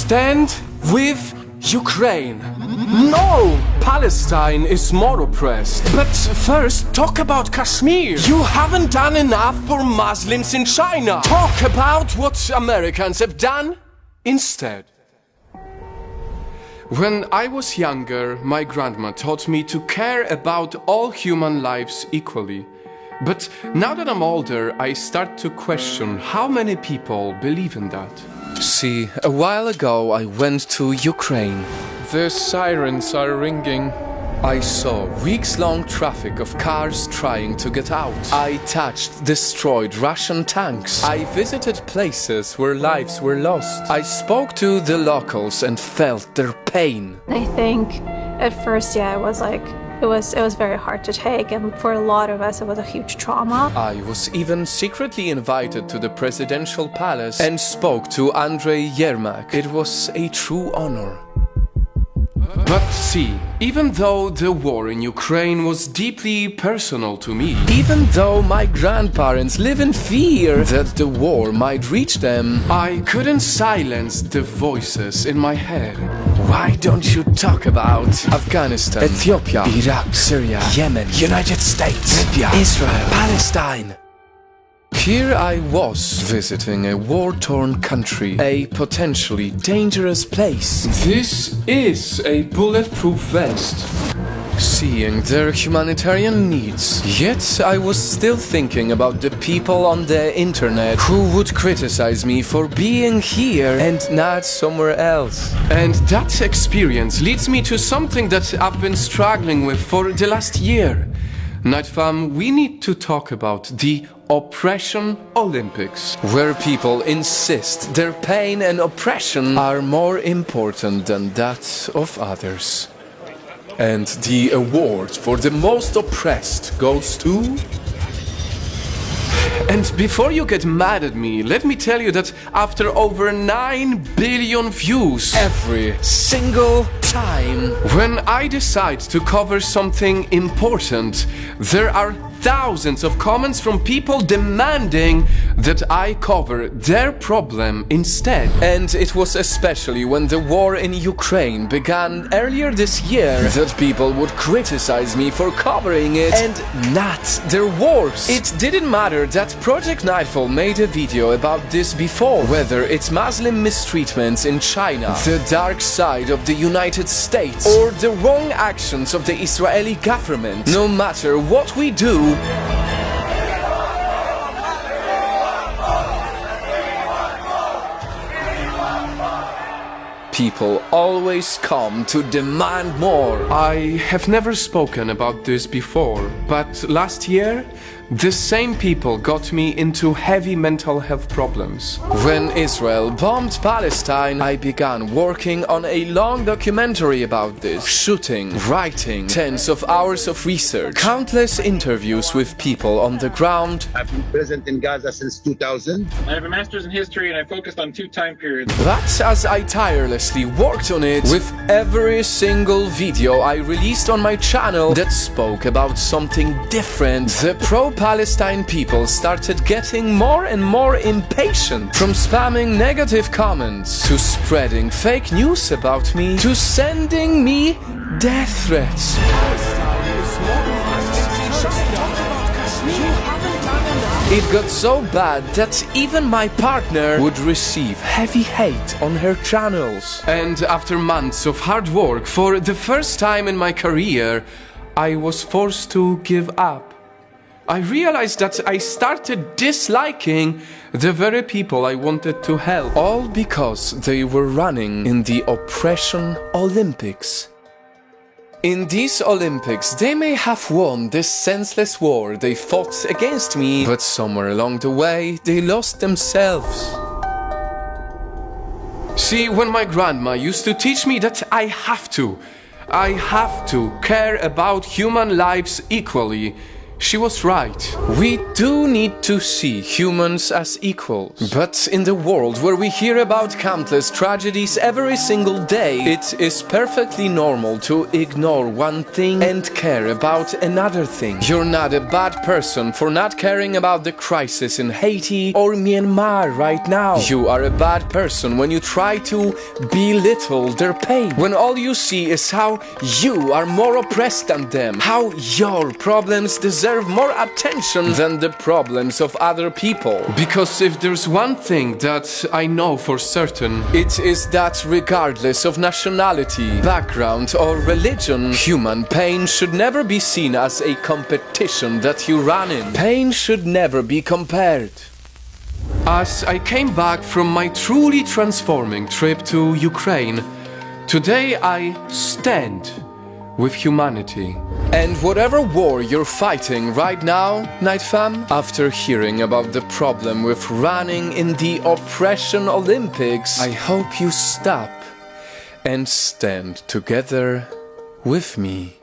stand with Ukraine. No, Palestine is more oppressed. But first, talk about Kashmir. You haven't done enough for Muslims in China. Talk about what Americans have done instead. When I was younger, my grandma taught me to care about all human lives equally. But now that I'm older, I start to question how many people believe in that. See, a while ago I went to Ukraine. The sirens are ringing. I saw weeks-long traffic of cars trying to get out. I touched destroyed Russian tanks. I visited places where lives were lost. I spoke to the locals and felt their pain. I think at first, it was very hard to take, and for a lot of us it was a huge trauma. I was even secretly invited to the presidential palace and spoke to Andrei Yermak. It was a true honor. But see, even though the war in Ukraine was deeply personal to me, even though my grandparents live in fear that the war might reach them, I couldn't silence the voices in my head. Why don't you talk about Afghanistan, Ethiopia, Iraq, Syria, Yemen, United States, Libya, Israel, Palestine? Here I was, visiting a war-torn country, a potentially dangerous place. This is a bulletproof vest. Seeing their humanitarian needs. Yet I was still thinking about the people on the internet who would criticize me for being here and not somewhere else. And that experience leads me to something that I've been struggling with for the last year. Nightfam, we need to talk about the Oppression Olympics, where people insist their pain and oppression are more important than that of others. And the award for the most oppressed goes to... And before you get mad at me, let me tell you that after over 9 billion views every single time, when I decide to cover something important, there are thousands of comments from people demanding that I cover their problem instead. And it was especially when the war in Ukraine began earlier this year that people would criticize me for covering it and not their wars. It didn't matter that Project Nightfall made a video about this before, whether it's Muslim mistreatments in China, the dark side of the United States, or the wrong actions of the Israeli government. No matter what we do, people always come to demand more. I have never spoken about this before, but last year, the same people got me into heavy mental health problems. When Israel bombed Palestine, I began working on a long documentary about this. Shooting, writing, tens of hours of research, countless interviews with people on the ground. I've been present in Gaza since 2000. I have a master's in history and I focused on 2 time periods. But as I tirelessly worked on it, with every single video I released on my channel that spoke about something different, the pro-Palestine people started getting more and more impatient. From spamming negative comments, to spreading fake news about me, to sending me death threats. It got so bad that even my partner would receive heavy hate on her channels. And after months of hard work, for the first time in my career, I was forced to give up. I realized that I started disliking the very people I wanted to help, all because they were running in the Oppression Olympics. In these Olympics, they may have won this senseless war they fought against me, but somewhere along the way, they lost themselves. See, when my grandma used to teach me that I have to care about human lives equally, She was right. We do need to see humans as equals. But in the world where we hear about countless tragedies every single day, it is perfectly normal to ignore one thing and care about another thing. You're not a bad person for not caring about the crisis in Haiti or Myanmar right now. You are a bad person when you try to belittle their pain. When all you see is how you are more oppressed than them, how your problems deserve more attention than the problems of other people. Because if there's one thing that I know for certain, it is that regardless of nationality, background or religion, human pain should never be seen as a competition that you run in. Pain should never be compared. As I came back from my truly transforming trip to Ukraine, today I stand with humanity. And whatever war you're fighting right now, Night Fam, after hearing about the problem with running in the Oppression Olympics, I hope you stop and stand together with me.